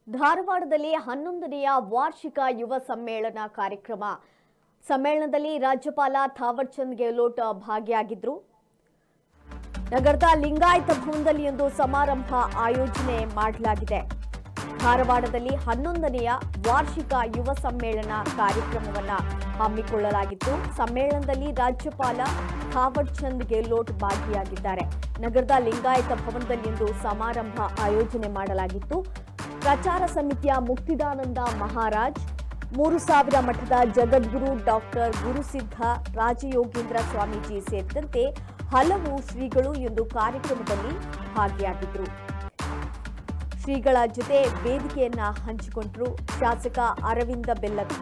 ಧಾರವಾಡದಲ್ಲಿ 11ನೇ ವಾರ್ಷಿಕ ಯುವ ಸಮ್ಮೇಳನ ಕಾರ್ಯಕ್ರಮ. ಸಮ್ಮೇಳನದಲ್ಲಿ ರಾಜ್ಯಪಾಲ ಥಾವರ್ ಚಂದ್ ಗೆಹ್ಲೋಟ್ ಭಾಗಿಯಾಗಿದ್ದರು. ನಗರದ ಲಿಂಗಾಯತ ಭವನದಲ್ಲಿ ಒಂದು ಸಮಾರಂಭ ಆಯೋಜನೆ ಮಾಡಲಾಗಿದೆ. ಧಾರವಾಡದಲ್ಲಿ 11ನೇ ವಾರ್ಷಿಕ ಯುವ ಸಮ್ಮೇಳನ ಕಾರ್ಯಕ್ರಮವನ್ನು ಹಮ್ಮಿಕೊಳ್ಳಲಾಗಿತ್ತು. ಸಮ್ಮೇಳನದಲ್ಲಿ ರಾಜ್ಯಪಾಲ ಥಾವರ್ ಚಂದ್ ಗೆಹ್ಲೋಟ್ ಭಾಗಿಯಾಗಿದ್ದಾರೆ. ನಗರದ ಲಿಂಗಾಯತ ಭವನದಲ್ಲಿ ಒಂದು ಸಮಾರಂಭ ಆಯೋಜನೆ ಮಾಡಲಾಗಿತ್ತು. ಪ್ರಚಾರ ಸಮಿತಿಯ ಮುಕ್ತಿದಾನಂದ ಮಹಾರಾಜ್, 3000 ಮಠದ ಜಗದ್ಗುರು ಡಾಕ್ಟರ್ ಗುರುಸಿದ್ಧ ರಾಜಯೋಗೀಂದ್ರ ಸ್ವಾಮೀಜಿ ಸೇರಿದಂತೆ ಹಲವು ಶ್ರೀಗಳು ಈ ಒಂದು ಕಾರ್ಯಕ್ರಮದಲ್ಲಿ ಭಾಗಿಯಾಗಿದ್ದರು. ಶ್ರೀಗಳ ಜೊತೆ ವೇದಿಕೆಯನ್ನ ಹಂಚಿಕೊಂಡರು ಶಾಸಕ ಅರವಿಂದ ಬೆಲ್ಲದ್.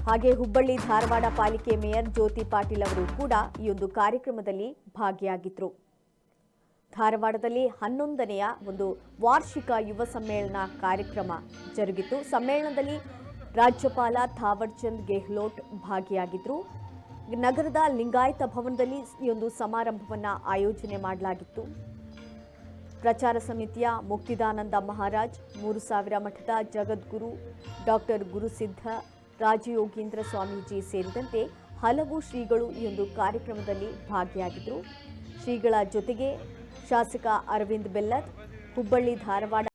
ಹಾಗೆ ಹುಬ್ಬಳ್ಳಿ ಧಾರವಾಡ ಪಾಲಿಕೆ ಮೇಯರ್ ಜ್ಯೋತಿ ಪಾಟೀಲ್ ಅವರು ಕೂಡ ಈ ಒಂದು ಕಾರ್ಯಕ್ರಮದಲ್ಲಿ ಭಾಗಿಯಾಗಿದ್ದರು. ಧಾರವಾಡದಲ್ಲಿ 11ನೇ ಒಂದು ವಾರ್ಷಿಕ ಯುವ ಸಮ್ಮೇಳನ ಕಾರ್ಯಕ್ರಮ ಜರುಗಿತು. ಸಮ್ಮೇಳನದಲ್ಲಿ ರಾಜ್ಯಪಾಲ ಥಾವರ್ ಚಂದ್ ಗೆಹ್ಲೋಟ್ ಭಾಗಿಯಾಗಿದ್ದರು. ನಗರದ ಲಿಂಗಾಯತ ಭವನದಲ್ಲಿ ಈ ಒಂದು ಸಮಾರಂಭವನ್ನು ಆಯೋಜನೆ ಮಾಡಲಾಗಿತ್ತು. ಪ್ರಚಾರ ಸಮಿತಿಯ ಮುಕ್ತಿದಾನಂದ ಮಹಾರಾಜ್, 3000 ಮಠದ ಜಗದ್ಗುರು ಡಾಕ್ಟರ್ ಗುರುಸಿದ್ಧ ರಾಜಯೋಗೀಂದ್ರ ಸ್ವಾಮೀಜಿ ಸೇರಿದಂತೆ ಹಲವು ಶ್ರೀಗಳು ಈ ಒಂದು ಕಾರ್ಯಕ್ರಮದಲ್ಲಿ ಭಾಗಿಯಾಗಿದ್ದರು. ಶ್ರೀಗಳ ಜೊತೆಗೆ ಶಾಸಕ ಅರವಿಂದ್ ಬೆಲ್ಲದ್, ಹುಬ್ಬಳ್ಳಿ ಧಾರವಾಡ